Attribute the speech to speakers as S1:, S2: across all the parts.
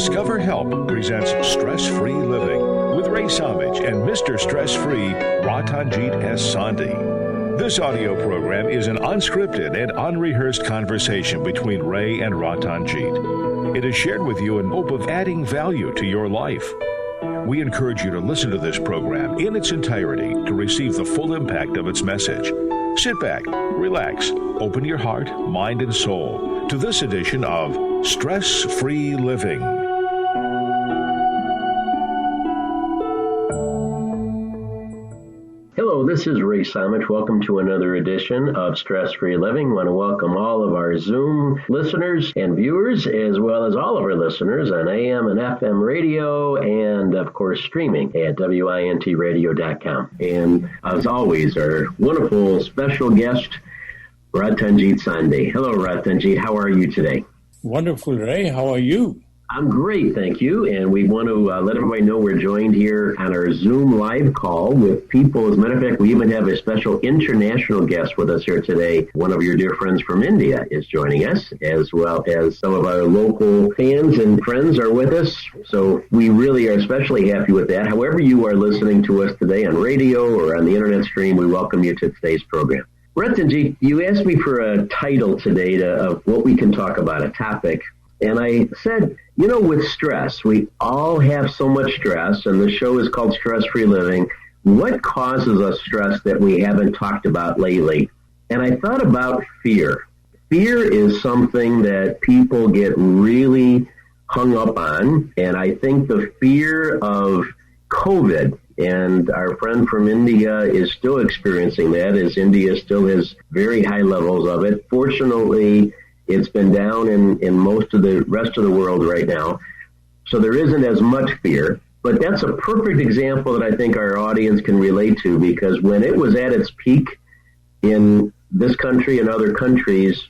S1: Discover Help presents Stress-Free Living with Ray Somich and Mr. Stress-Free Ratanjit S. Sondhe. This audio program is an unscripted and unrehearsed conversation between Ray and Ratanjit. It is shared with you in hope of adding value to your life. We encourage you to listen to this program in its entirety to receive the full impact of its message. Sit back, relax, open your heart, mind, and soul to this edition of Stress-Free Living.
S2: Hello, this is Ray Somich. Welcome to another edition of Stress-Free Living. I want to welcome all of our Zoom listeners and viewers, as well as all of our listeners on AM and FM radio, and of course streaming at wintradio.com. And as always, our wonderful special guest, Ratanjit Sondhe. Hello, Ratanjit. How are you today?
S3: Wonderful, Ray. How are you?
S2: I'm great, thank you. And we want to let everybody know we're joined here on our Zoom live call with people. As a matter of fact, we even have a special international guest with us here today. One of your dear friends from India is joining us, as well as some of our local fans and friends are with us. So we really are especially happy with that. However you are listening to us today on radio or on the internet stream, we welcome you to today's program. Ratanjit, you asked me for a title today of what we can talk about, a topic. And I said, you know, with stress, we all have so much stress, and the show is called Stress-Free Living. What causes us stress that we haven't talked about lately? And I thought about fear. Fear is something that people get really hung up on, and I think the fear of COVID, and our friend from India is still experiencing that, as India still has very high levels of it. Fortunately, it's been down in most of the rest of the world right now. So there isn't as much fear. But that's a perfect example that I think our audience can relate to, because when it was at its peak in this country and other countries,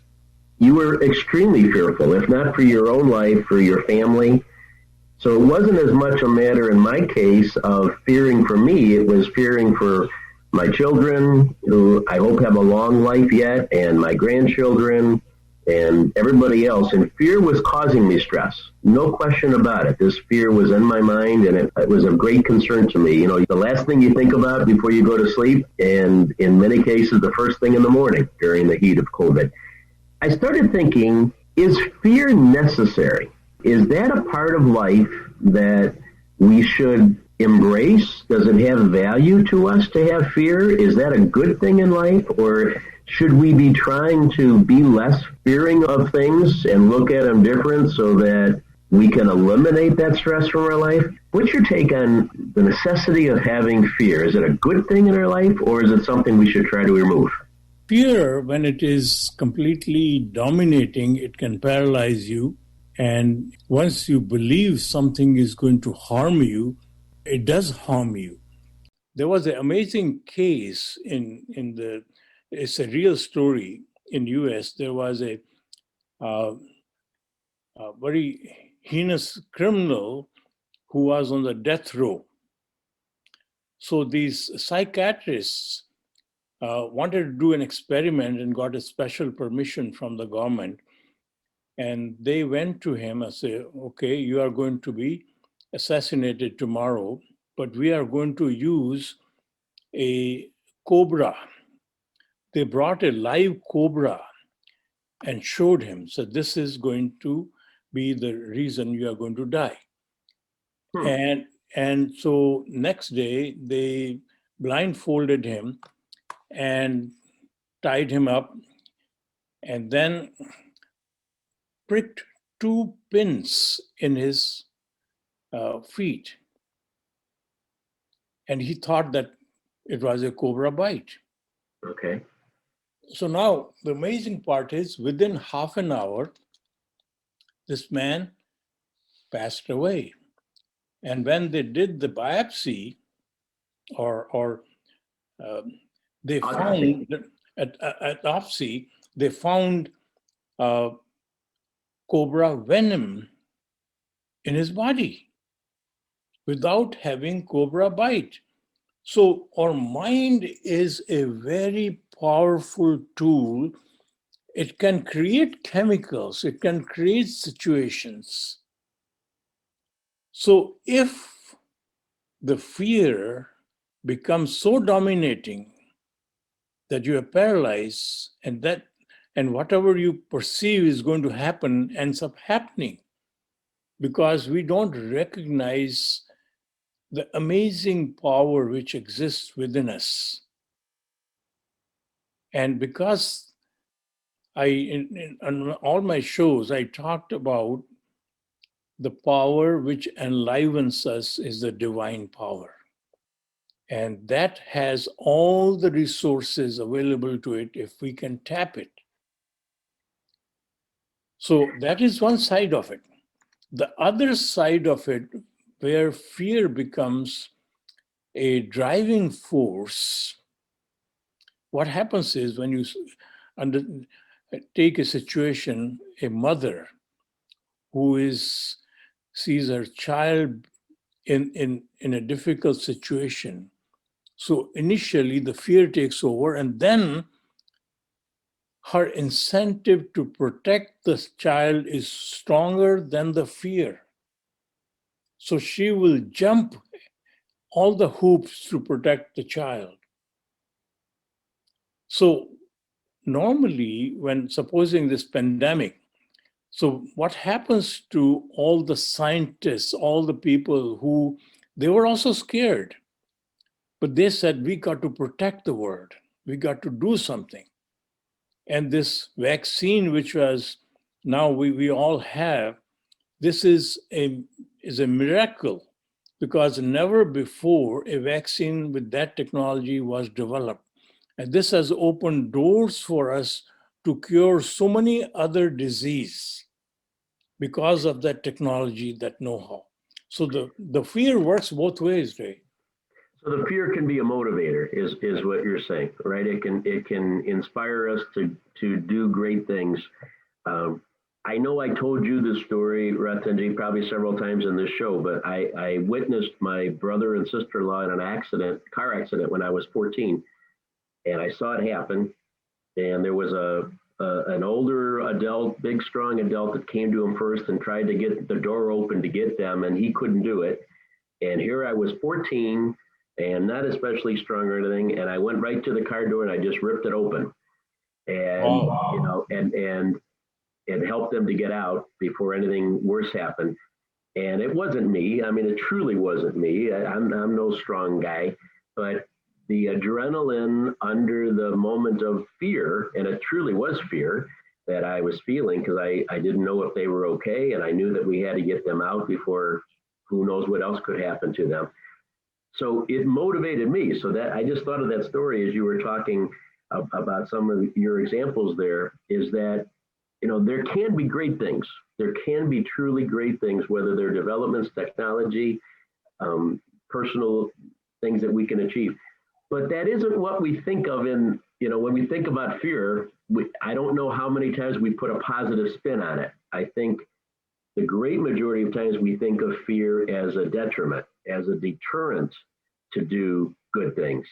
S2: you were extremely fearful, if not for your own life, for your family. So it wasn't as much a matter in my case of fearing for me. It was fearing for my children, who I hope have a long life yet, and my grandchildren, and everybody else. And fear was causing me stress. No question about it. This fear was in my mind, and it was of great concern to me. You know, the last thing you think about before you go to sleep, and in many cases, the first thing in the morning during the heat of COVID. I started thinking, is fear necessary? Is that a part of life that we should embrace? Does it have value to us to have fear? Is that a good thing in life? Or should we be trying to be less fearing of things and look at them different so that we can eliminate that stress from our life? What's your take on the necessity of having fear? Is it a good thing in our life, or is it something we should try to remove?
S3: Fear, when it is completely dominating, it can paralyze you. And once you believe something is going to harm you, it does harm you. There was an amazing case it's a real story in U.S. There was a very heinous criminal who was on the death row. So these psychiatrists wanted to do an experiment and got a special permission from the government. And they went to him and said, okay, you are going to be assassinated tomorrow, but we are going to use a cobra. They brought a live cobra and showed him. So this is going to be the reason you are going to die. And so next day, they blindfolded him and tied him up, and then pricked 2 pins in his feet. And he thought that it was a cobra bite.
S2: Okay.
S3: So now the amazing part is, within half an hour, this man passed away. And when they did the biopsy, they found at autopsy, they found cobra venom in his body without having cobra bite. So our mind is a very powerful tool. It can create chemicals, it can create situations So if the fear becomes so dominating that you are paralyzed, and whatever you perceive is going to happen ends up happening, because we don't recognize the amazing power which exists within us. And because on all my shows, I talked about the power which enlivens us is the divine power. And that has all the resources available to it if we can tap it. So that is one side of it. The other side of it, where fear becomes a driving force, what happens is when you take a situation, a mother who sees her child in a difficult situation. So initially the fear takes over, and then her incentive to protect the child is stronger than the fear. So she will jump all the hoops to protect the child. So normally, when supposing this pandemic, so what happens to all the scientists, all the people who, they were also scared, but they said, we got to protect the world. We got to do something. And this vaccine, which was now we all have, this is a miracle, because never before a vaccine with that technology was developed. And this has opened doors for us to cure so many other diseases because of that technology, that know-how. So the fear works both ways, Ray.
S2: So the fear can be a motivator, is what you're saying, right? It can inspire us to do great things. I know I told you this story, Ratanjit, probably several times in this show, but I witnessed my brother and sister-in-law in an car accident when I was 14, and I saw it happen. And there was an older adult, big, strong adult that came to him first and tried to get the door open to get them, and he couldn't do it. And here I was 14 and not especially strong or anything, and I went right to the car door and I just ripped it open, and and helped them to get out before anything worse happened. And it wasn't me. I mean, it truly wasn't me. I'm no strong guy, but the adrenaline under the moment of fear, and it truly was fear that I was feeling, because I didn't know if they were okay, and I knew that we had to get them out before who knows what else could happen to them. So it motivated me. So that I just thought of that story as you were talking about some of your examples there, is that, there can be great things. There can be truly great things, whether they're developments, technology, personal things that we can achieve. But that isn't what we think of when we think about fear. I don't know how many times we put a positive spin on it. I think the great majority of times we think of fear as a detriment, as a deterrent to do good things,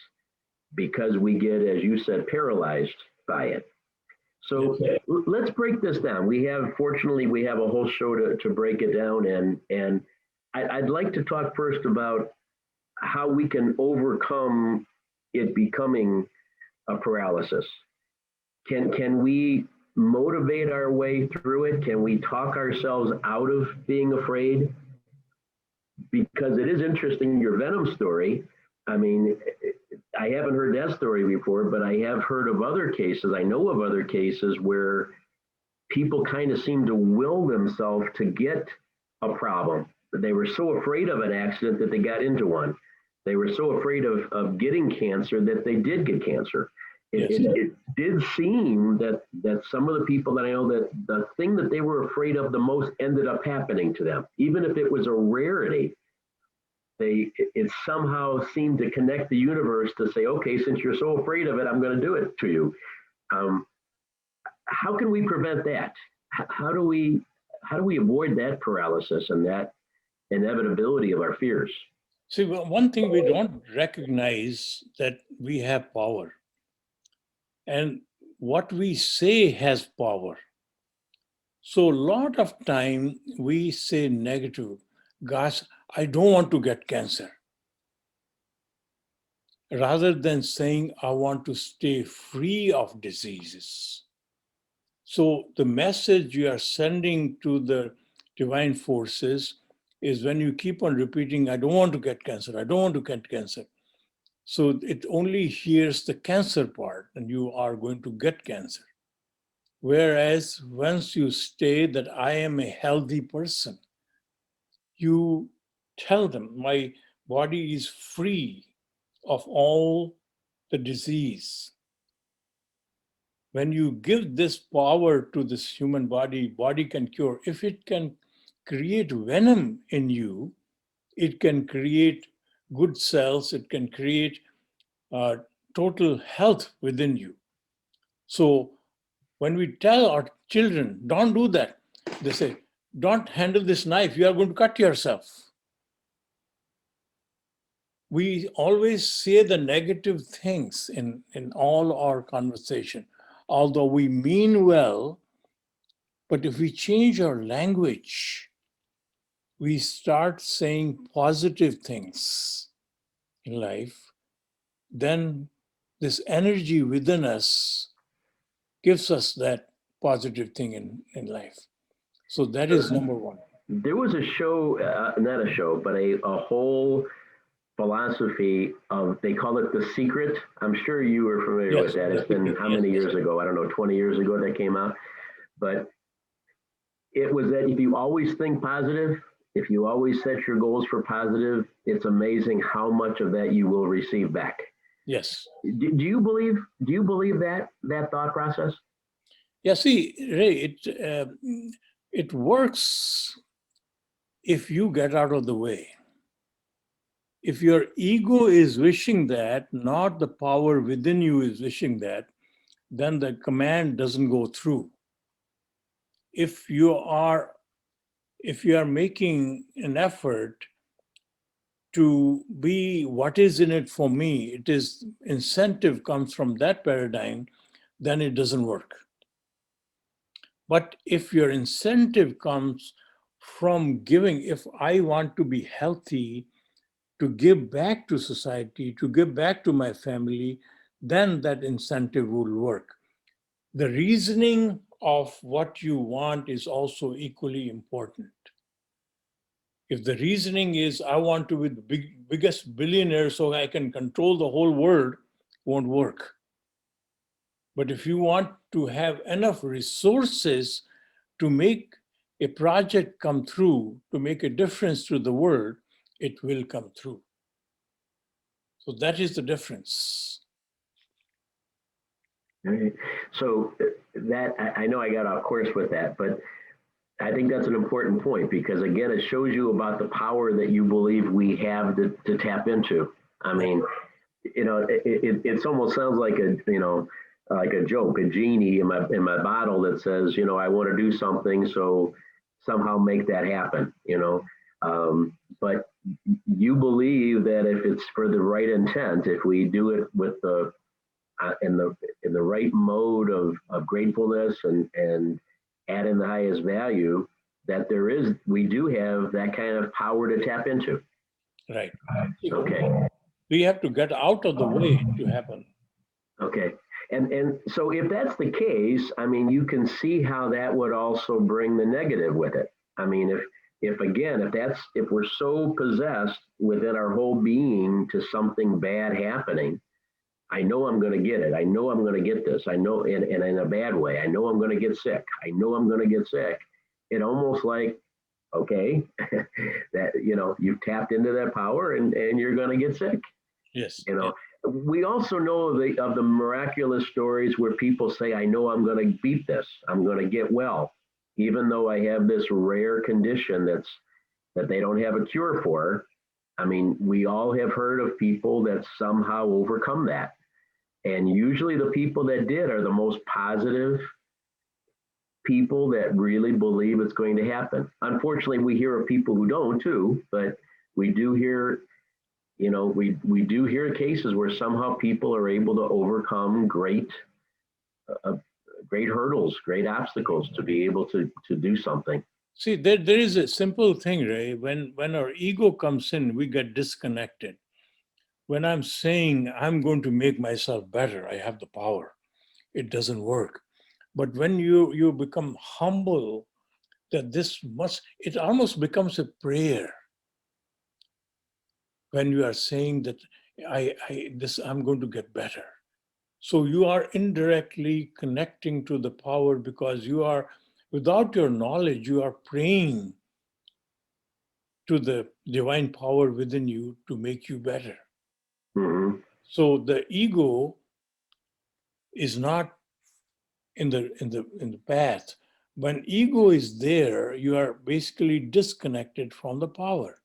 S2: because we get, as you said, paralyzed by it. So let's break this down. Fortunately, we have a whole show to break it down. And I'd like to talk first about how we can overcome it becoming a paralysis. Can we motivate our way through it? Can we talk ourselves out of being afraid? Because it is interesting, your Venom story. I mean, I haven't heard that story before, but I have heard of other cases. I know of other cases where people kind of seem to will themselves to get a problem. They were so afraid of an accident that they got into one. They were so afraid of getting cancer that they did get cancer. It did seem that some of the people that I know, that the thing that they were afraid of the most ended up happening to them. Even if it was a rarity, it somehow seemed to connect the universe to say, okay, since you're so afraid of it, I'm going to do it to you. How can we prevent that? How do we avoid that paralysis and that inevitability of our fears?
S3: See, one thing we don't recognize, that we have power. And what we say has power. So a lot of time we say negative. Gosh, I don't want to get cancer, rather than saying, I want to stay free of diseases. So the message you are sending to the divine forces is when you keep on repeating, I don't want to get cancer, I don't want to get cancer. So it only hears the cancer part and you are going to get cancer. Whereas once you say that I am a healthy person, you tell them my body is free of all the disease. When you give this power to this human body, body can cure. If it can create venom in you, it can create good cells, it can create total health within you. So when we tell our children, don't do that, they say, don't handle this knife, you are going to cut yourself. We always say the negative things in all our conversation, although we mean well, but if we change our language, we start saying positive things in life, then this energy within us gives us that positive thing in life. So that is number one.
S2: There was a show, not a show, but a whole philosophy of, they call it The Secret. I'm sure you were familiar with that. It's been how many years ago? I don't know, 20 years ago that came out. But it was that if you always think positive, if you always set your goals for positive, it's amazing how much of that you will receive back.
S3: Yes.
S2: Do you believe that thought process?
S3: Yeah, see, Ray, it works if you get out of the way. If your ego is wishing that, not the power within you is wishing that, then the command doesn't go through. If you are making an effort to be what is in it for me, it is incentive comes from that paradigm, then it doesn't work. But if your incentive comes from giving, if I want to be healthy, to give back to society, to give back to my family, then that incentive will work. The reasoning of what you want is also equally important. If the reasoning is, I want to be the biggest billionaire so I can control the whole world, won't work. But if you want to have enough resources to make a project come through, to make a difference to the world, it will come through. So that is the difference.
S2: Okay. So that, I know I got off course with that, but I think that's an important point, because again, it shows you about the power that you believe we have to tap into. I mean, it almost sounds like like a joke, a genie in my bottle that says, I want to do something, so somehow make that happen, but you believe that if it's for the right intent, if we do it with the in the right mode of gratefulness and add in the highest value, that we do have that kind of power to tap into.
S3: Right.
S2: Okay.
S3: We have to get out of the way to happen.
S2: Okay. And so if that's the case, I mean, you can see how that would also bring the negative with it. I mean, if we're so possessed within our whole being to something bad happening, I know I'm going to get it. I know I'm going to get this. I know, and in a bad way, I know I'm going to get sick. I know I'm going to get sick. It almost like, okay, that, you've tapped into that power and you're going to get sick.
S3: Yes.
S2: We also know of the miraculous stories where people say, I know I'm going to beat this. I'm going to get well, even though I have this rare condition that they don't have a cure for. I mean, we all have heard of people that somehow overcome that. And usually the people that did are the most positive people that really believe it's going to happen. Unfortunately, we hear of people who don't too, but we do hear, we do hear cases where somehow people are able to overcome great hurdles, great obstacles to be able to do something.
S3: See, there is a simple thing, Ray. When our ego comes in, we get disconnected. When I'm saying I'm going to make myself better, I have the power. It doesn't work. But when you become humble, that this must, it almost becomes a prayer when you are saying that I'm going to get better. So you are indirectly connecting to the power because you are, without your knowledge, you are praying to the divine power within you to make you better.
S2: Mm-hmm.
S3: So the ego is not in the path. When ego is there, you are basically disconnected from the power.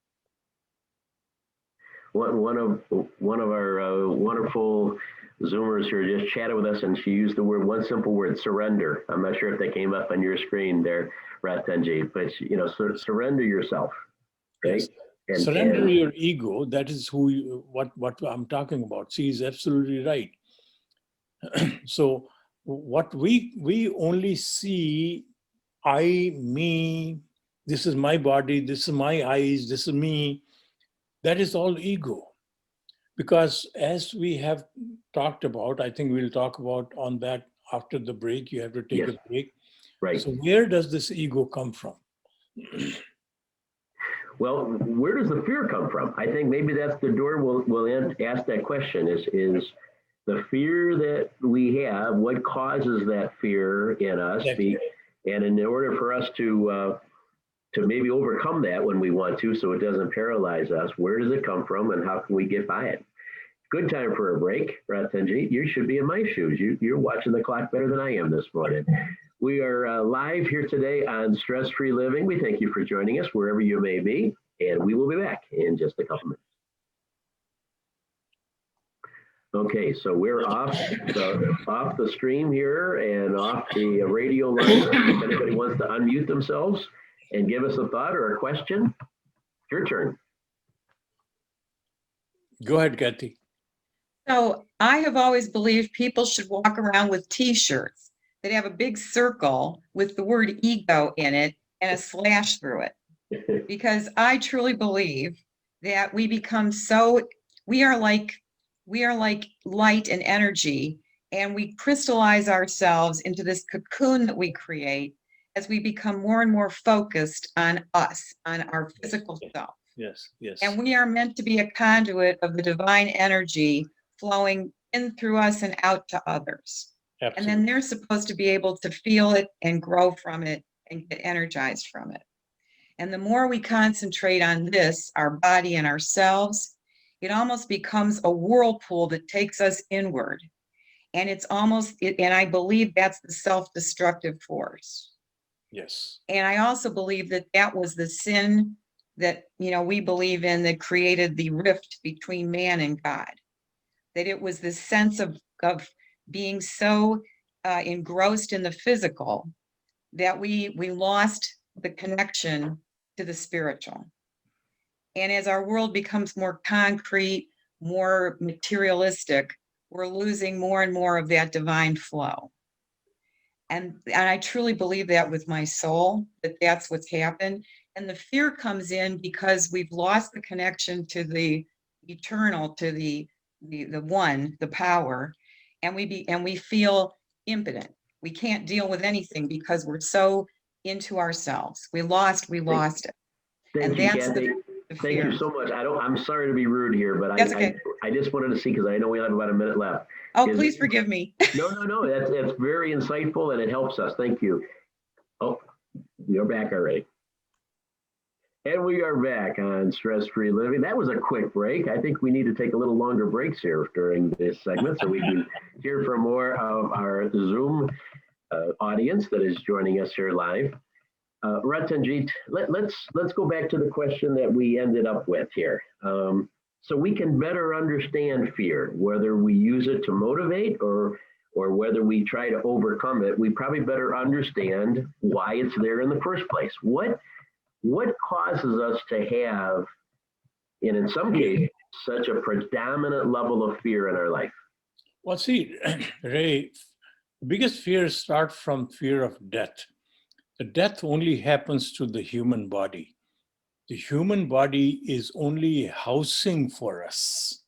S2: One of our wonderful Zoomers here just chatted with us, and she used the one simple word, surrender. I'm not sure if that came up on your screen there, Ratanjit, but surrender yourself, right?
S3: Yes.
S2: And
S3: Surrender your ego. That is what I'm talking about. She is absolutely right. So what we only see, I, me, this is my body, this is my eyes, this is me. That is all ego. Because as we have talked about, I think we'll talk about on that after the break. You have to take
S2: yes,
S3: a break.
S2: right.
S3: So where does this ego come from?
S2: Well, where does the fear come from? I think maybe that's the door we'll ask that question is the fear that we have, what causes that fear in us?
S3: Exactly.
S2: And in order for us to maybe overcome that when we want to, so it doesn't paralyze us, where does it come from and how can we get by it? Good time for a break, Ratanjit. You should be in my shoes. You're watching the clock better than I am this morning. We are live here today on Stress Free Living. We thank you for joining us wherever you may be, and we will be back in just a couple minutes. Okay, so we're off the stream here and off the radio line. If anybody wants to unmute themselves and give us a thought or a question, your turn.
S3: Go ahead, Kathy.
S4: So I have always believed people should walk around with T-shirts that have a big circle with the word ego in it and a slash through it. Because I truly believe that we become we are like light and energy, and we crystallize ourselves into this cocoon that we create as we become more and more focused on us, on our physical self.
S3: Yes, yes.
S4: And we are meant to be a conduit of the divine energy flowing in through us and out to others.
S3: Absolutely.
S4: And then they're supposed to be able to feel it and grow from it and get energized from it. And the more we concentrate on this, our body and ourselves, it almost becomes a whirlpool that takes us inward. And and I believe that's the self-destructive force.
S3: Yes.
S4: And I also believe that that was the sin that, we believe in, that created the rift between man and God. That it was this sense of being so engrossed in the physical that we lost the connection to the spiritual. And as our world becomes more concrete, more materialistic, we're losing more and more of that divine flow. And I truly believe that with my soul, that that's what's happened. And the fear comes in because we've lost the connection to the eternal, to the one, the power, and we feel impotent. We can't deal with anything because we're so into ourselves. We lost it.
S2: Thank you, Kathy. Thank you so much. I'm sorry to be rude here, but
S4: okay.
S2: I just wanted to see, because I know we have about a minute left.
S4: Oh, please forgive me.
S2: No. That's very insightful and it helps us. Thank you. Oh, you're back already. And we are back on Stress Free Living. That was a quick break. I think we need to take a little longer breaks here during this segment so we can hear from more of our Zoom audience that is joining us here live. Ratanjit, let's go back to the question that we ended up with here. So we can better understand fear, whether we use it to motivate or whether we try to overcome it. We probably better understand why it's there in the first place. What causes us to have, and in some cases, such a predominant level of fear in our life?
S3: Well, see, Ray, the biggest fears start from fear of death. The death only happens to the human body. The human body is only a housing for us,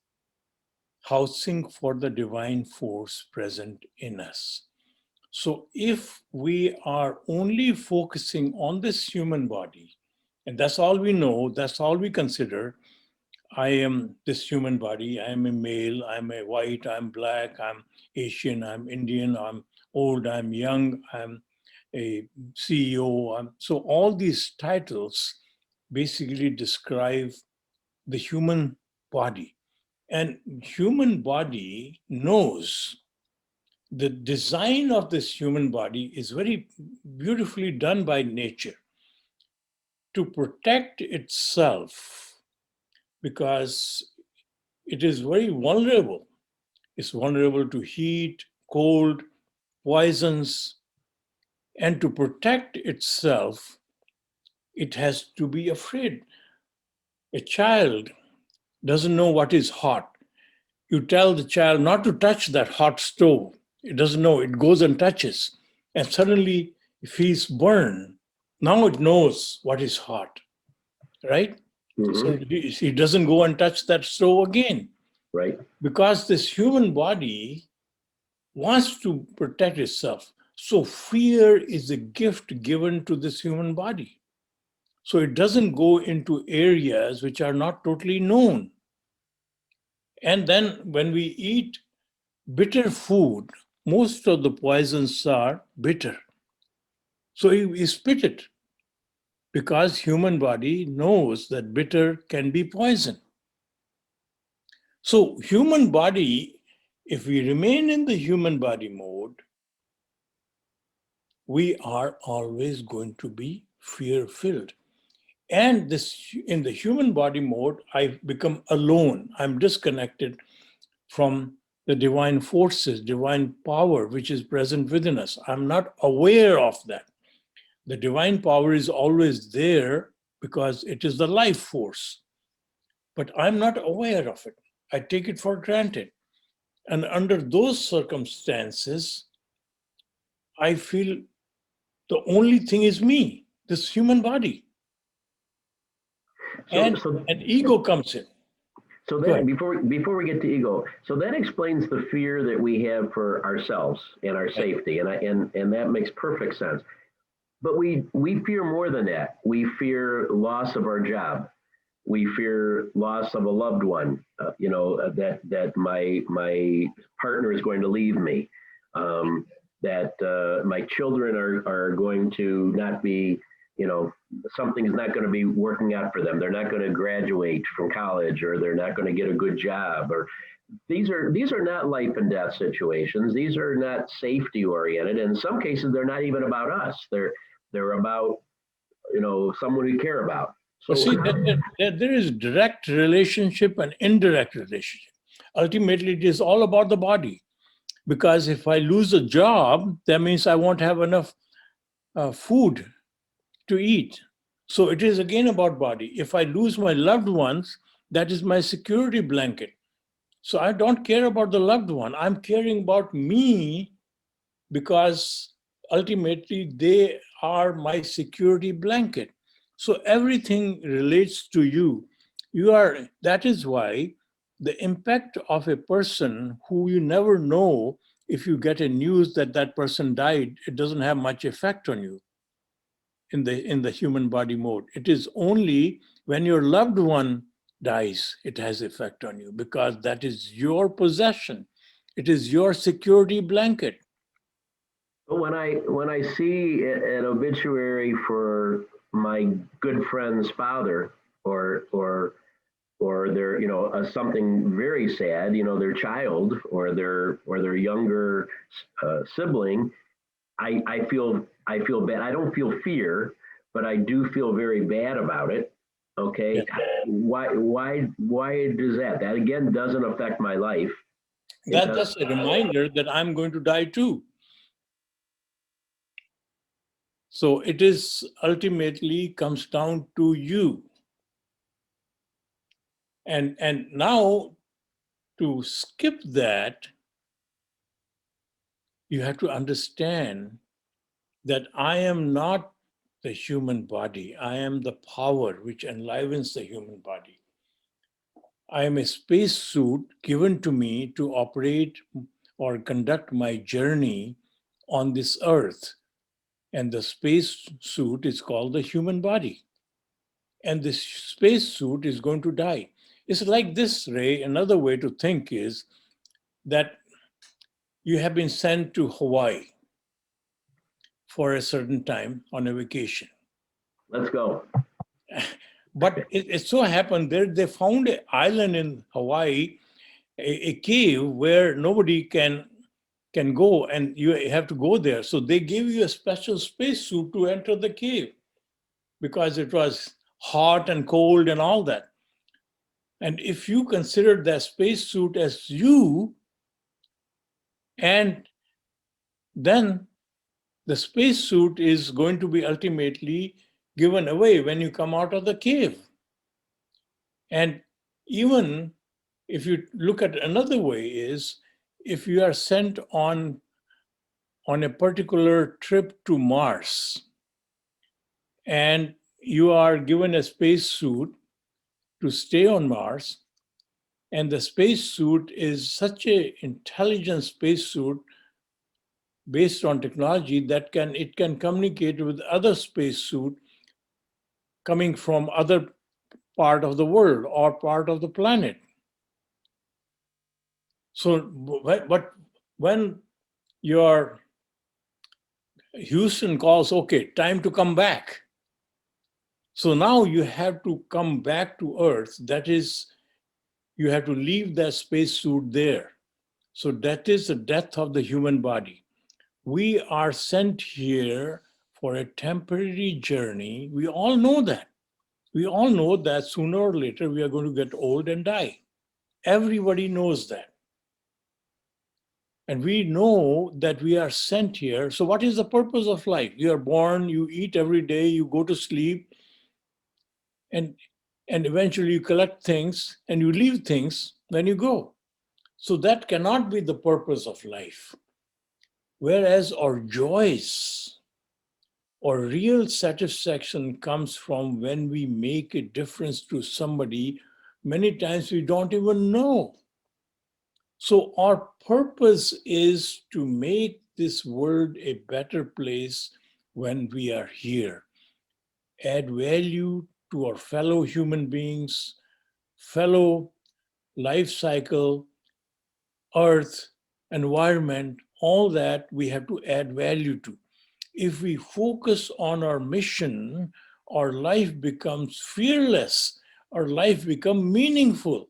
S3: housing for the divine force present in us. So if we are only focusing on this human body, and that's all we know, that's all we consider, I am this human body, I am a male, I'm a white, I'm black, I'm Asian, I'm Indian, I'm old, I'm young, I'm a CEO. So all these titles basically describe the human body. And human body knows the design of this human body is very beautifully done by nature to protect itself because it is very vulnerable. It's vulnerable to heat, cold, poisons, and to protect itself, it has to be afraid. A child doesn't know what is hot. You tell the child not to touch that hot stove. It doesn't know. It goes and touches. And suddenly, if he's burned, now it knows what is hot, right? So he doesn't go and touch that stove again.
S2: Right.
S3: Because this human body wants to protect itself. So fear is a gift given to this human body. So it doesn't go into areas which are not totally known. And then when we eat bitter food, most of the poisons are bitter. So we spit it because human body knows that bitter can be poison. So human body, if we remain in the human body mode, we are always going to be fear-filled. And this, in the human body mode, I become alone. I'm disconnected from the divine forces, divine power, which is present within us. I'm not aware of that. The divine power is always there because it is the life force. But I'm not aware of it. I take it for granted. And under those circumstances, I feel the only thing is me, this human body. And ego comes in.
S2: So that before we get to ego, so that explains the fear that we have for ourselves and our safety, and that makes perfect sense. But we fear more than that. We fear loss of our job. We fear loss of a loved one. That my partner is going to leave me. That my children are going to not be, something's not going to be working out for them. They're not going to graduate from college, or they're not going to get a good job. Or these are not life and death situations. These are not safety oriented. In some cases, they're not even about us. They're about someone we care about. So
S3: see, there is direct relationship and indirect relationship. Ultimately, it is all about the body. Because if I lose a job, that means I won't have enough food to eat. So it is again about body. If I lose my loved ones, that is my security blanket. So I don't care about the loved one. I'm caring about me because ultimately they are my security blanket. So everything relates to you. That is why the impact of a person who you never know, if you get a news that that person died, it doesn't have much effect on you in the human body mode. It is only when your loved one dies, it has effect on you because that is your possession. It is your security blanket.
S2: when I see an obituary for my good friend's father, or their something very sad, their child or their younger sibling, I feel bad. I don't feel fear, but I do feel very bad about it. Okay, yeah. Why does that? That again doesn't affect my life.
S3: That's just a reminder that I'm going to die too. So it is ultimately comes down to you. And now to skip that, you have to understand that I am not the human body. I am the power which enlivens the human body. I am a space suit given to me to operate or conduct my journey on this earth. And the space suit is called the human body. And this space suit is going to die. It's like this, Ray. Another way to think is that you have been sent to Hawaii for a certain time on a vacation.
S2: Let's go.
S3: But it so happened that they found an island in Hawaii, a cave where nobody can go, and you have to go there. So they gave you a special spacesuit to enter the cave because it was hot and cold and all that. And if you consider that spacesuit as you, and then the spacesuit is going to be ultimately given away when you come out of the cave. And even if you look at another way is, if you are sent on a particular trip to Mars and you are given a spacesuit to stay on Mars, and the spacesuit is such an intelligent spacesuit based on technology that it can communicate with other spacesuit coming from other part of the world or part of the planet. So, but when your Houston calls, okay, time to come back. So now you have to come back to Earth. That is, you have to leave that spacesuit there. So that is the death of the human body. We are sent here for a temporary journey. We all know that. We all know that sooner or later we are going to get old and die. Everybody knows that. And we know that we are sent here. So what is the purpose of life? You are born, you eat every day, you go to sleep, and eventually you collect things and you leave things when you go. So that cannot be the purpose of life. Whereas our joys or real satisfaction comes from when we make a difference to somebody, many times we don't even know. So our purpose is to make this world a better place when we are here. Add value to our fellow human beings, fellow life cycle, earth, environment, all that we have to add value to. If we focus on our mission, our life becomes fearless, our life becomes meaningful.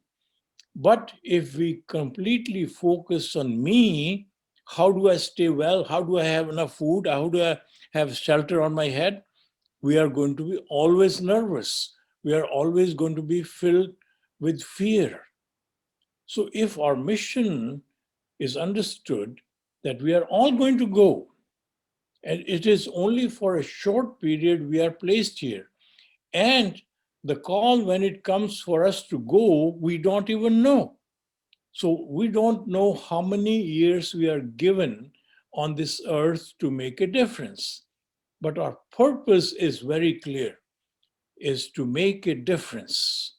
S3: But if we completely focus on me, how do I stay well? How do I have enough food? How do I have shelter on my head? We are going to be always nervous. We are always going to be filled with fear. So if our mission is understood that we are all going to go, and it is only for a short period we are placed here, and the call when it comes for us to go, we don't even know. So we don't know how many years we are given on this earth to make a difference. But our purpose is very clear, is to make a difference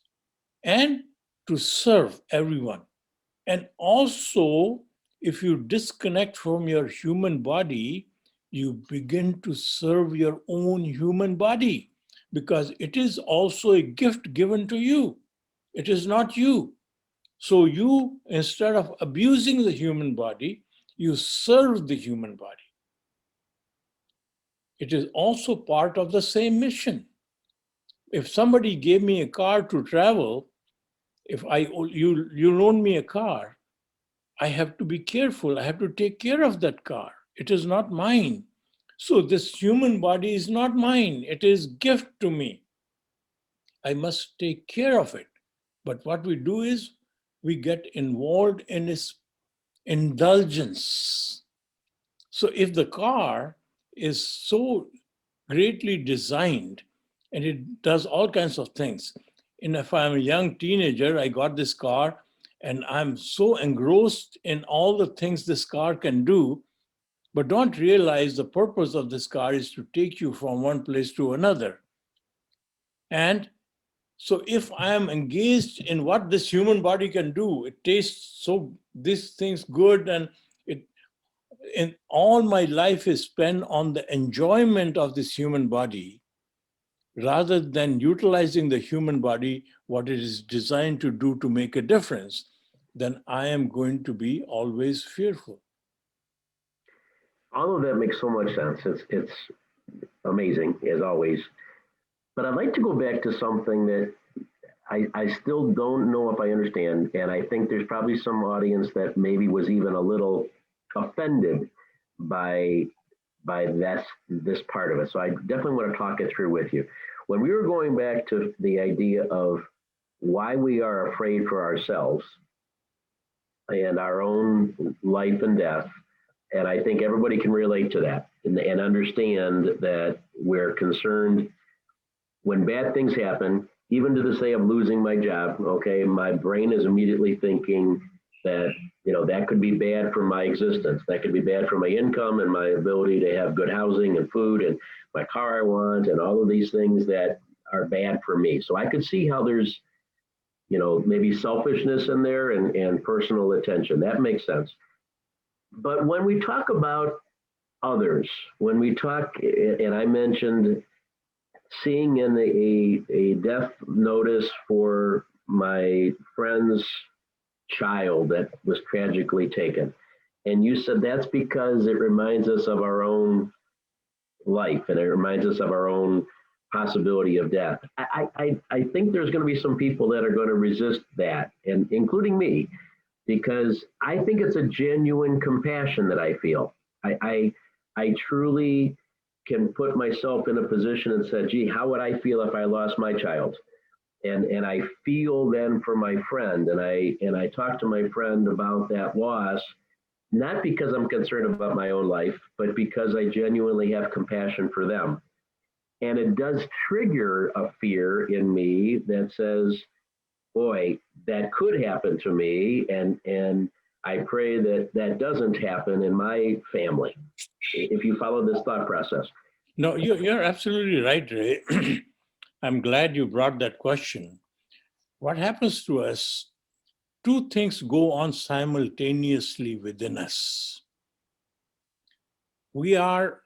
S3: and to serve everyone. And also, if you disconnect from your human body, you begin to serve your own human body, because it is also a gift given to you. It is not you. So you, instead of abusing the human body, you serve the human body. It is also part of the same mission. If somebody gave me a car to travel, if you loan me a car, I have to be careful. I have to take care of that car. It is not mine. So this human body is not mine. It is gift to me. I must take care of it. But what we do is we get involved in this indulgence. So if the car is so greatly designed and it does all kinds of things, and if I'm a young teenager, I got this car and I'm so engrossed in all the things this car can do but don't realize the purpose of this car is to take you from one place to another. And so if I am engaged in what this human body can do, it tastes so, this thing's good, and all my life is spent on the enjoyment of this human body, rather than utilizing the human body, what it is designed to do to make a difference, then I am going to be always fearful.
S2: All of that makes so much sense. It's amazing, as always. But I'd like to go back to something that I still don't know if I understand, and I think there's probably some audience that maybe was even a little offended by this part of it. So I definitely want to talk it through with you. When we were going back to the idea of why we are afraid for ourselves and our own life and death, and I think everybody can relate to that and understand that we're concerned when bad things happen, even to the say of losing my job, okay, my brain is immediately thinking that, that could be bad for my existence. That could be bad for my income and my ability to have good housing and food and my car I want and all of these things that are bad for me. So I could see how there's, maybe selfishness in there and personal attention. That makes sense. But when we talk about others, when we talk, and I mentioned seeing in a death notice for my friend's child that was tragically taken. And you said that's because it reminds us of our own life and it reminds us of our own possibility of death. I think there's going to be some people that are going to resist that, and including me, because I think it's a genuine compassion that I feel. I truly can put myself in a position and say, gee, how would I feel if I lost my child? And I feel then for my friend, and I talk to my friend about that loss, not because I'm concerned about my own life, but because I genuinely have compassion for them. And it does trigger a fear in me that says, boy, that could happen to me, and I pray that that doesn't happen in my family, if you follow this thought process.
S3: No, you're absolutely right, Ray. I'm glad you brought that question. What happens to us, two things go on simultaneously within us. We are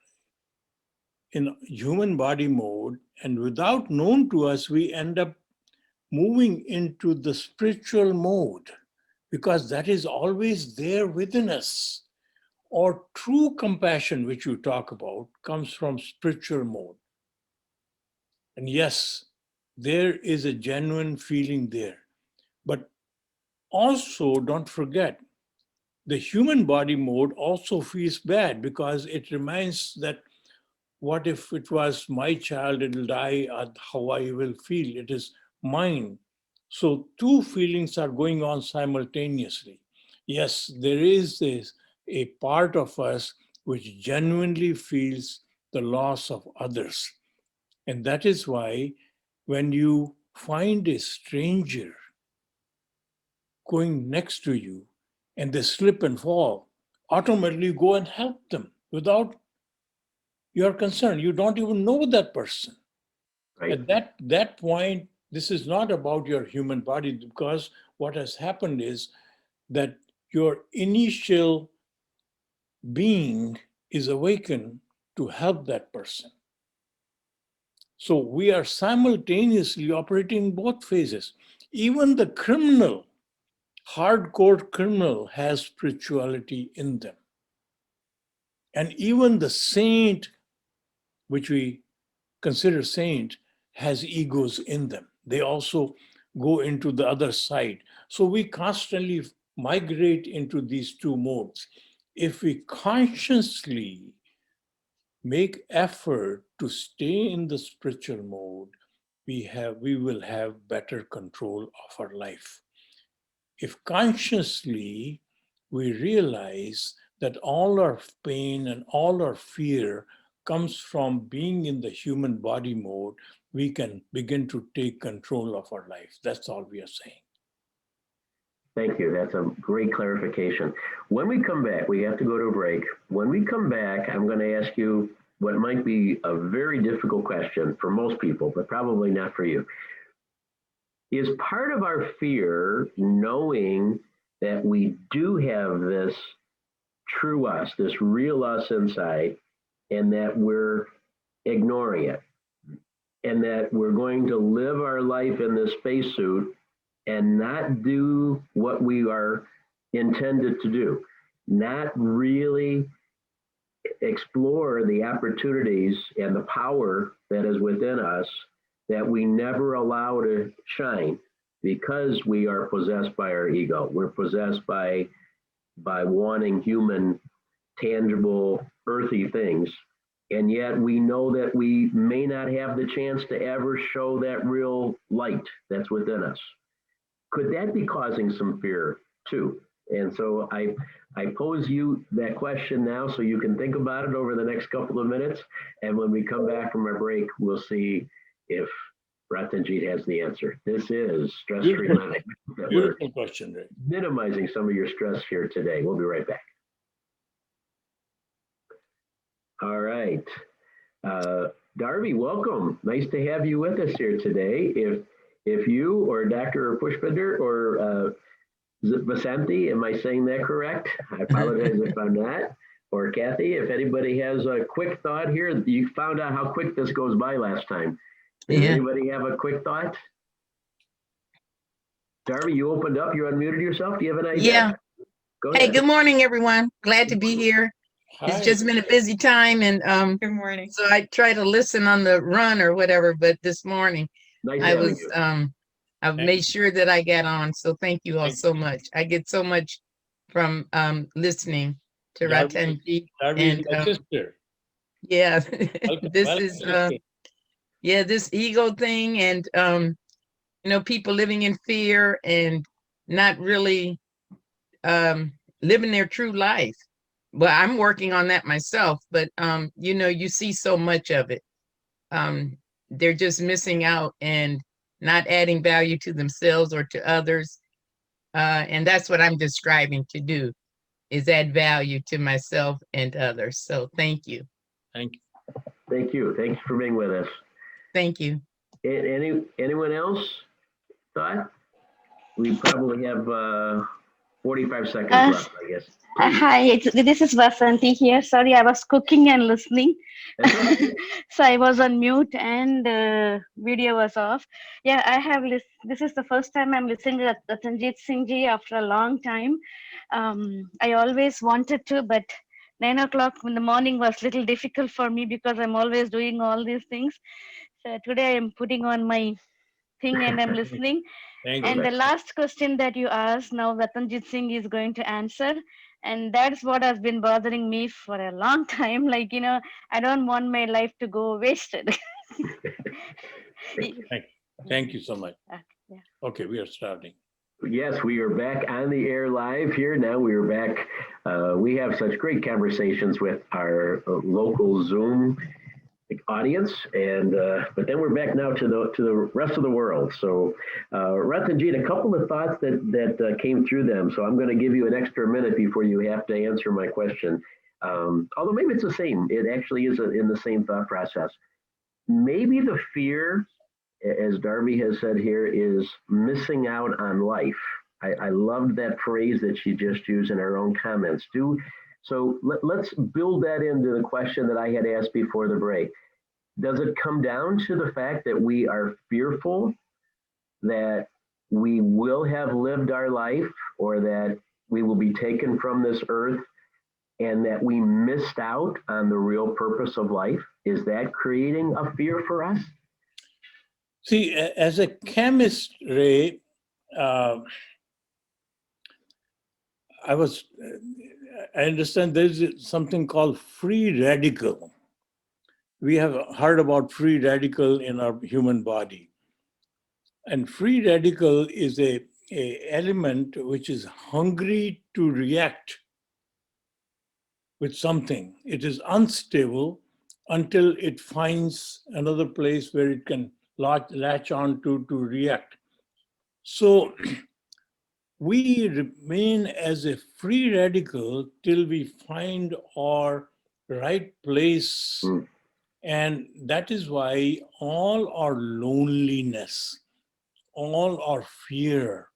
S3: in human body mode, and without known to us, we end up moving into the spiritual mode, because that is always there within us. Or true compassion, which you talk about, comes from spiritual mode. And yes, there is a genuine feeling there. But also, don't forget, the human body mode also feels bad, because it reminds that what if it was my child, it'll die, how I will feel, it is mine. So two feelings are going on simultaneously. Yes, there is a part of us which genuinely feels the loss of others. And that is why when you find a stranger going next to you and they slip and fall, automatically go and help them without your concern. You don't even know that person.
S2: Right.
S3: At that point, this is not about your human body, because what has happened is that your initial being is awakened to help that person. So we are simultaneously operating both phases. Even the criminal, hardcore criminal, has spirituality in them. And even the saint, which we consider saint, has egos in them. They also go into the other side. So we constantly migrate into these two modes. If we consciously make effort to stay in the spiritual mode, we will have better control of our life. If consciously we realize that all our pain and all our fear comes from being in the human body mode, we can begin to take control of our life. That's all we are saying.
S2: Thank you. That's a great clarification. When we come back, we have to go to a break. When we come back, I'm going to ask you what might be a very difficult question for most people, but probably not for you. Is part of our fear knowing that we do have this true us, this real us inside, and that we're ignoring it, and that we're going to live our life in this spacesuit and not do what we are intended to do, not really explore the opportunities and the power that is within us that we never allow to shine because we are possessed by our ego. We're possessed by wanting human, tangible, earthy things. And yet we know that we may not have the chance to ever show that real light that's within us. Could that be causing some fear too? And so I pose you that question now so you can think about it over the next couple of minutes. And when we come back from our break, we'll see if Ratanjit has the answer. This is Stress-Free Living.
S3: Beautiful question, Ray.
S2: Minimizing some of your stress here today. We'll be right back. All right. Darby, welcome. Nice to have you with us here today. If you or Dr. Pushpinder or Vasanthi, am I saying that correct? I apologize if I'm not. Or Kathy, if anybody has a quick thought here, you found out how quick this goes by last time. Does anybody have a quick thought? Darby, you opened up, you unmuted yourself. Do you have an idea?
S5: Yeah.
S2: Go
S5: Hey,
S2: ahead.
S5: good morning, everyone. Glad to be here.
S3: Hi.
S5: It's just been a busy time, and
S4: Good morning.
S5: so I try to listen on the run or whatever. But this morning,
S2: Nice
S5: I
S2: having
S5: was
S2: you.
S5: I've made sure that I got on. So thank you all
S3: Thank
S5: so much. I get so much from listening to
S3: Darby
S5: Ratanjit,
S3: is
S5: and
S3: my sister.
S5: yeah,
S3: Welcome,
S5: this
S3: welcome,
S5: is
S3: sister.
S5: yeah, this ego thing, and people living in fear and not really living their true life. Well, I'm working on that myself, but you see so much of it. They're just missing out and not adding value to themselves or to others. And that's what I'm describing to do, is add value to myself and others. So thank you.
S3: Thank you.
S2: Thank you. Thanks for being with us.
S5: Thank you.
S2: Anyone else thought? We probably have 45 seconds left, I guess.
S6: Hi, this is Vasanthi here. Sorry, I was cooking and listening.
S2: Okay.
S6: So I was on mute and video was off. Yeah, this is the first time I'm listening to Ratanjit Singh ji after a long time. I always wanted to, but 9 o'clock in the morning was a little difficult for me because I'm always doing all these things. So today I am putting on my thing and I'm listening.
S3: Thank
S6: And
S3: you.
S6: the last question that you asked, now Ratanjit Singh is going to answer. And that's what has been bothering me for a long time. Like, I don't want my life to go wasted.
S3: Thank you so much.
S6: Yeah.
S3: Okay, we are starting.
S2: Yes, we are back on the air live here. Now we are back. We have such great conversations with our local Zoom audience, and but then we're back now to the rest of the world. So Ratanjit, a couple of thoughts that came through them. So I'm going to give you an extra minute before you have to answer my question. Although maybe it's the same. It actually is in the same thought process. Maybe the fear, as Darby has said here, is missing out on life. I loved that phrase that she just used in her own comments. So let's build that into the question that I had asked before the break. Does it come down to the fact that we are fearful that we will have lived our life, or that we will be taken from this earth, and that we missed out on the real purpose of life? Is that creating a fear for us?
S3: See, as a chemist, Ray, I understand there's something called free radical. We have heard about free radical in our human body. And free radical is a element which is hungry to react with something. It is unstable until it finds another place where it can latch on to react. So we remain as a free radical till we find our right place. And that is why all our loneliness, all our fear,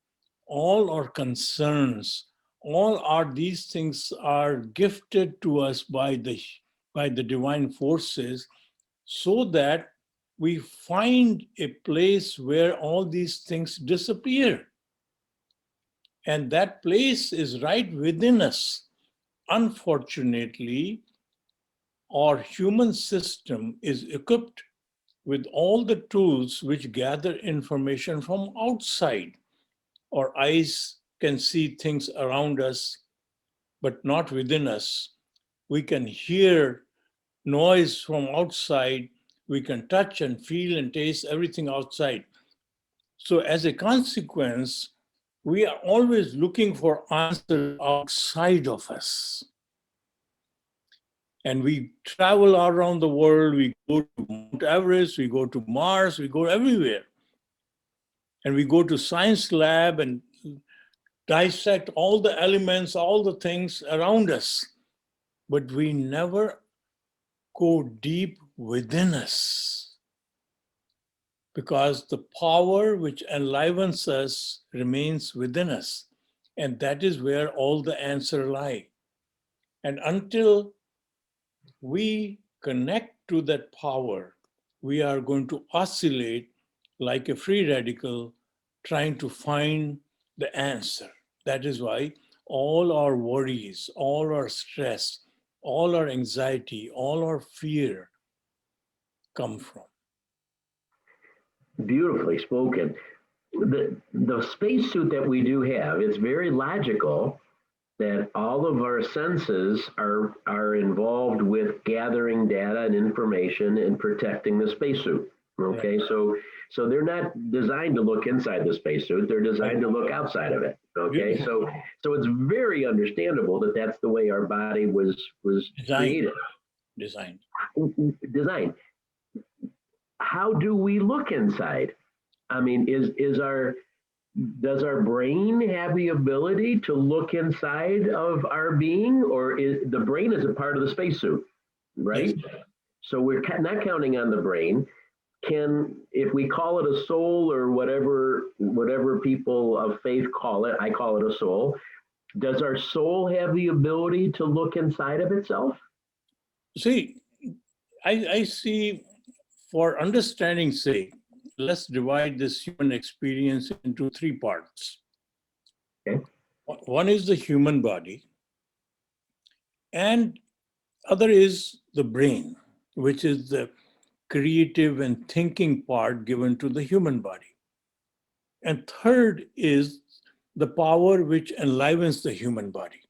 S3: all our concerns, these things are gifted to us by the divine forces, so that we find a place where all these things disappear. And that place is right within us. Unfortunately, our human system is equipped with all the tools which gather information from outside. Our eyes can see things around us, but not within us. We can hear noise from outside. We can touch and feel and taste everything outside. So as a consequence, we are always looking for answers outside of us. And we travel around the world, we go to Mount Everest, we go to Mars, we go everywhere. And we go to science lab and dissect all the elements, all the things around us. But we never go deep within us, because the power which enlivens us remains within us. And that is where all the answers lie. And until we connect to that power, we are going to oscillate like a free radical trying to find the answer. That is why all our worries, all our stress, all our anxiety, all our fear come from.
S2: Beautifully spoken. The spacesuit that we do have, it's very logical that all of our senses are involved with gathering data and information and protecting the spacesuit. Okay, right. So they're not designed to look inside the spacesuit; they're designed to look outside of it. Okay, so it's very understandable that that's the way our body was created.
S3: Designed.
S2: How do we look inside? I mean, does our brain have the ability to look inside of our being, or is the brain is a part of the spacesuit, right? Yes. So we're not counting on the brain. If we call it a soul or whatever people of faith call it, I call it a soul. Does our soul have the ability to look inside of itself?
S3: See, I see, for understanding's sake, let's divide this human experience into three parts.
S2: Okay.
S3: One is the human body, and other is the brain, which is the creative and thinking part given to the human body. And third is the power which enlivens the human body.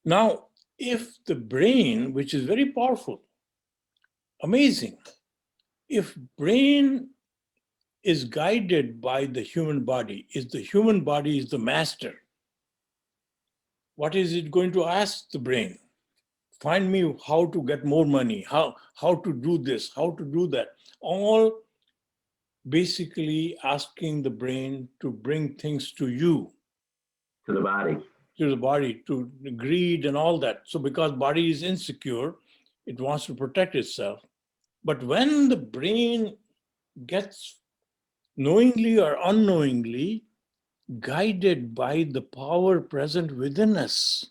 S3: Now, if the brain, which is very powerful, amazing, if brain is guided by the human body, is the human body is the master, what is it going to ask the brain? Find me how to get more money, how to do this, how to do that. All basically asking the brain to bring things to you.
S2: To the body.
S3: To the body, to greed and all that. So because body is insecure, it wants to protect itself. But when the brain gets knowingly or unknowingly guided by the power present within us,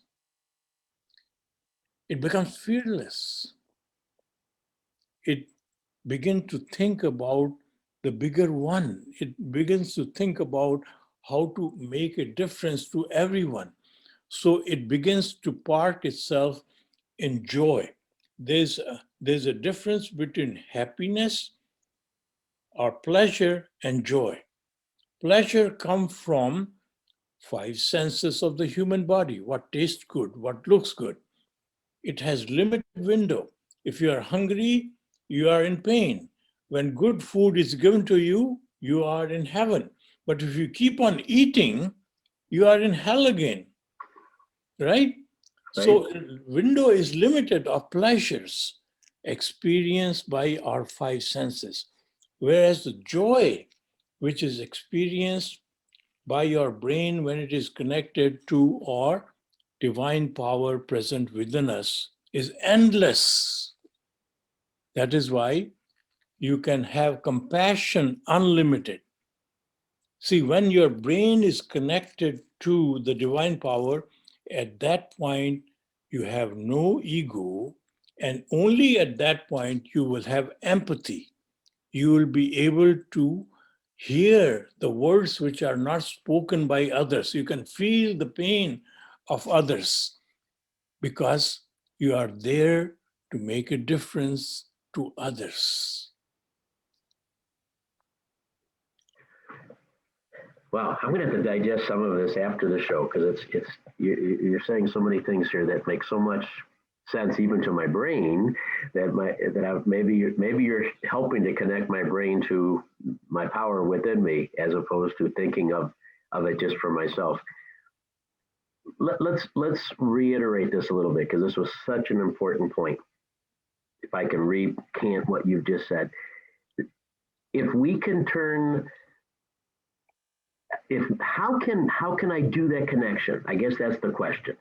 S3: it becomes fearless. It begins to think about the bigger one. It begins to think about how to make a difference to everyone. So it begins to park itself in joy. There's a difference between happiness or pleasure and joy. Pleasure comes from five senses of the human body: what tastes good, what looks good. It has limited window. If you are hungry, you are in pain. When good food is given to you, you are in heaven. But if you keep on eating, you are in hell again, right? So window is limited of pleasures experienced by our five senses. Whereas the joy, which is experienced by your brain when it is connected to our divine power present within us is endless. That is why you can have compassion unlimited. See, when your brain is connected to the divine power, at that point, you have no ego, and only at that point you will have empathy. You will be able to hear the words which are not spoken by others. You can feel the pain of others because you are there to make a difference to others.
S2: Wow, I'm going to have to digest some of this after the show because you're saying so many things here that make so much sense even to my brain that maybe you're helping to connect my brain to my power within me as opposed to thinking of it just for myself. Let's reiterate this a little bit because this was such an important point. If I can recant what you've just said, if we can turn. How can I do that connection? I guess that's the question.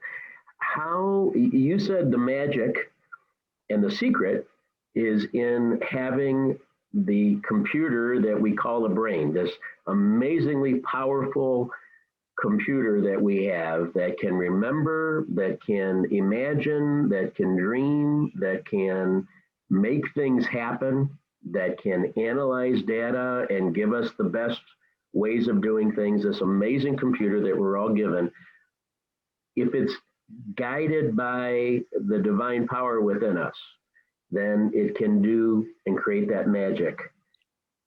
S2: How you said the magic and the secret is in having the computer that we call a brain, this amazingly powerful computer that we have that can remember, that can imagine, that can dream, that can make things happen, that can analyze data and give us the best ways of doing things, this amazing computer that we're all given. If it's guided by the divine power within us, then it can do and create that magic.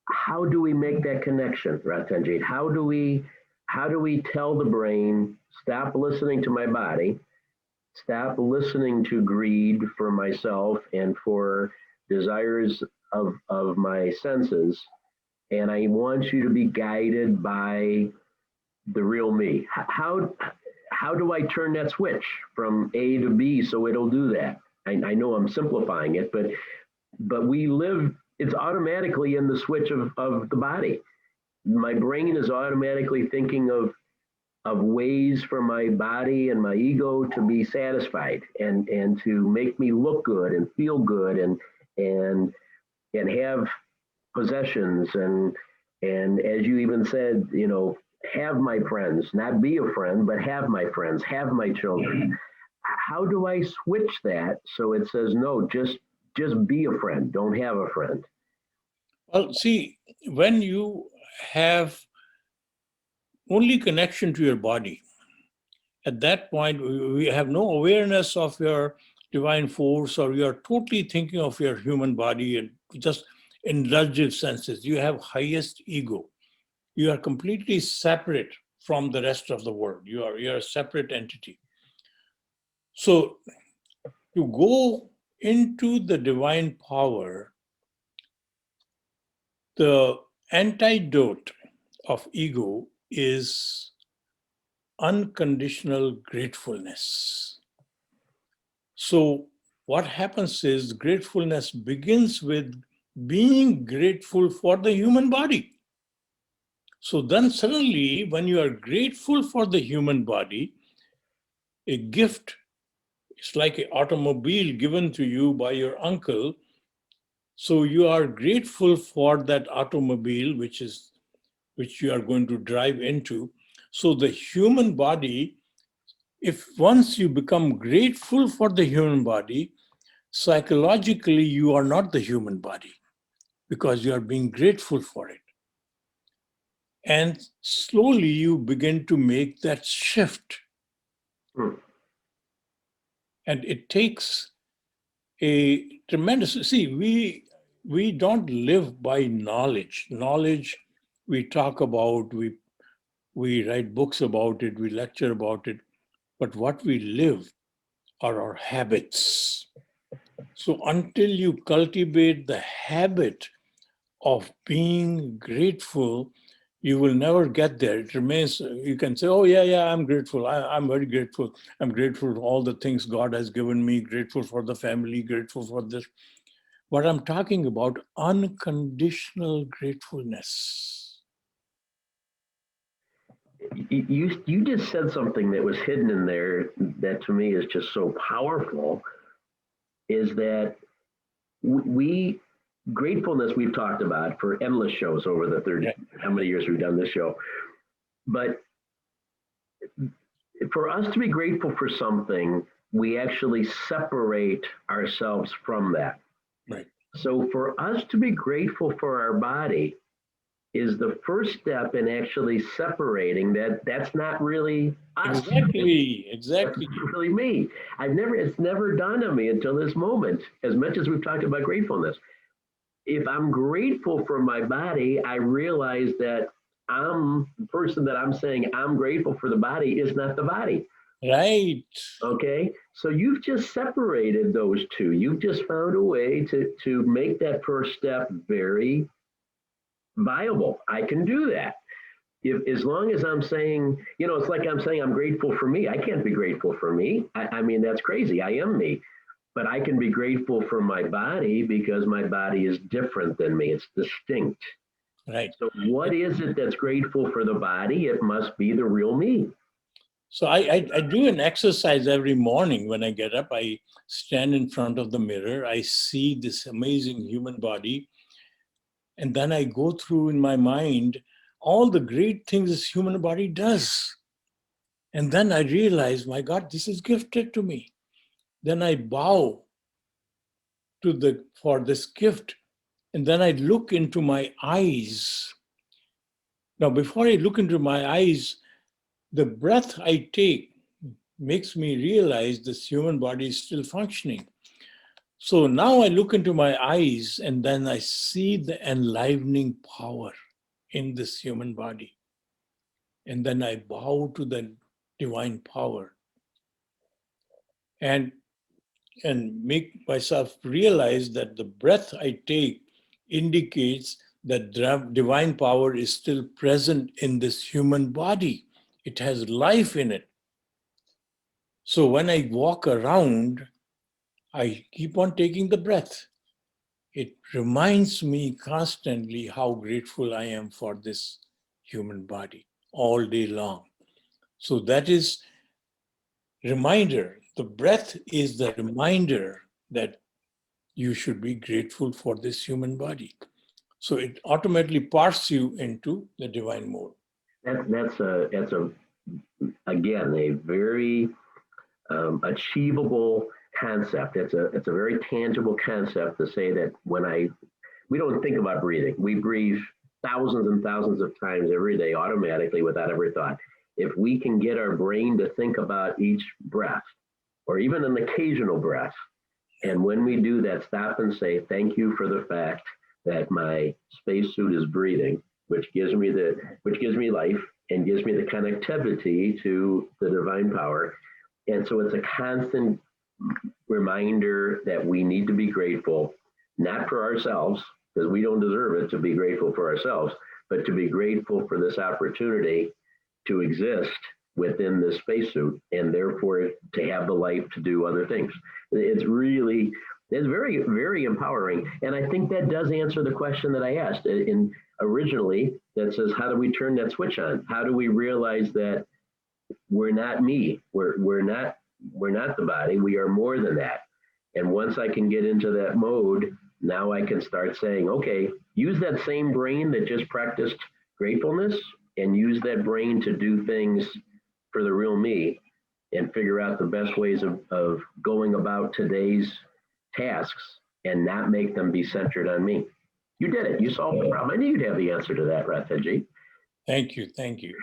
S2: How do we make that connection, Ratanjit? How do we tell the brain, stop listening to my body, stop listening to greed for myself and for desires of my senses, and I want you to be guided by the real me? How do I turn that switch from A to B so it'll do that? I know I'm simplifying it, but we live, it's automatically in the switch of the body. My brain is automatically thinking of ways for my body and my ego to be satisfied and to make me look good and feel good and have possessions and as you even said, have my friends, not be a friend, but have my friends, have my children. How do I switch that so it says, no, just be a friend, don't have a friend?
S3: Well, see, when you have only connection to your body, at that point, we have no awareness of your divine force, or you are totally thinking of your human body and just indulgent senses. You have highest ego. You are completely separate from the rest of the world. You're a separate entity. So to go into the divine power, the antidote of ego is unconditional gratefulness. So what happens is gratefulness begins with being grateful for the human body. So then suddenly, when you are grateful for the human body, a gift, it's like an automobile given to you by your uncle. So you are grateful for that automobile, which you are going to drive into. So the human body, if once you become grateful for the human body, psychologically you are not the human body because you are being grateful for it. And slowly you begin to make that shift. And it takes a tremendous, see, we don't live by knowledge. Knowledge we talk about, we write books about it, we lecture about it, but what we live are our habits. So until you cultivate the habit of being grateful, you will never get there. It remains, you can say, oh yeah, I'm grateful. I'm very grateful. I'm grateful for all the things God has given me, grateful for the family, grateful for this. But I'm talking about unconditional gratefulness.
S2: You just said something that was hidden in there that to me is just so powerful, is that we gratefulness we've talked about for endless shows over the 30, how many years we've done this show. But for us to be grateful for something, we actually separate ourselves from that.
S3: Right.
S2: So for us to be grateful for our body is the first step in actually separating that's not really us.
S3: Exactly.
S2: That's not really me. It's never dawned on me until this moment, as much as we've talked about gratefulness. If I'm grateful for my body, I realize that the person that I'm saying I'm grateful for the body is not the body.
S3: Right.
S2: Okay. So you've just separated those two. You've just found a way to make that first step very viable. I can do that. As long as I'm saying, it's like I'm saying I'm grateful for me. I can't be grateful for me. I mean, that's crazy. I am me. But I can be grateful for my body because my body is different than me. It's distinct.
S3: Right.
S2: So what is it that's grateful for the body? It must be the real me.
S3: So I do an exercise every morning when I get up. I stand in front of the mirror. I see this amazing human body. And then I go through in my mind all the great things this human body does. And then I realize, my God, this is gifted to me. Then I bow for this gift. And then I look into my eyes. Now, before I look into my eyes, the breath I take makes me realize this human body is still functioning. So now I look into my eyes and then I see the enlivening power in this human body. And then I bow to the divine power and make myself realize that the breath I take indicates that divine power is still present in this human body. It has life in it. So when I walk around, I keep on taking the breath. It reminds me constantly how grateful I am for this human body all day long. So that is reminder. The breath is the reminder that you should be grateful for this human body. So it automatically parts you into the divine mode.
S2: That's again a very achievable concept. It's a very tangible concept to say that we don't think about breathing. We breathe thousands and thousands of times every day automatically without ever thought. If we can get our brain to think about each breath or even an occasional breath, and when we do that, stop and say, thank you for the fact that my spacesuit is breathing, which gives me life and gives me the connectivity to the divine power. And so it's a constant reminder that we need to be grateful, not for ourselves, because we don't deserve it to be grateful for ourselves, but to be grateful for this opportunity to exist within this spacesuit and therefore to have the life to do other things. It's very, very empowering. And I think that does answer the question that I asked originally that says, how do we turn that switch on? How do we realize that we're not me? We're not the body. We are more than that. And once I can get into that mode, now I can start saying, okay, use that same brain that just practiced gratefulness and use that brain to do things for the real me and figure out the best ways of going about today's tasks and not make them be centered on me. You did it. You solved the problem. I knew you'd have the answer to that, Ratanjit.
S3: Thank you. Thank you.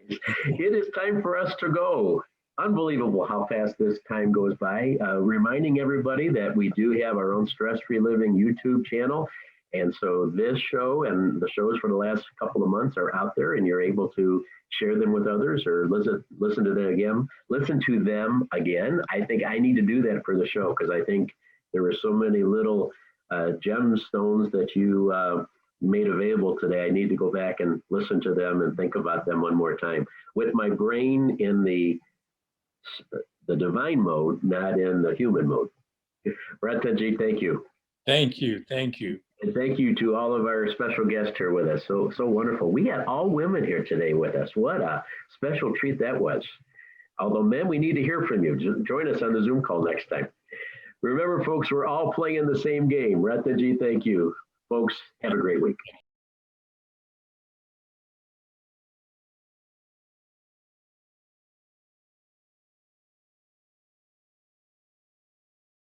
S2: It is time for us to go. Unbelievable how fast this time goes by. Reminding everybody that we do have our own Stress-Free Living YouTube channel. And so this show and the shows for the last couple of months are out there, and you're able to share them with others or listen to them again. I think I need to do that for the show because I think there were so many little gemstones that you made available today. I need to go back and listen to them and think about them one more time with my brain in the divine mode, not in the human mode. Ratanjit, thank you.
S3: Thank you. Thank you.
S2: And thank you to all of our special guests here with us. So wonderful. We had all women here today with us. What a special treat that was. Although, men, we need to hear from you. Join us on the Zoom call next time. Remember, folks, we're all playing the same game. Ratanjit, thank you. Folks, have a great week.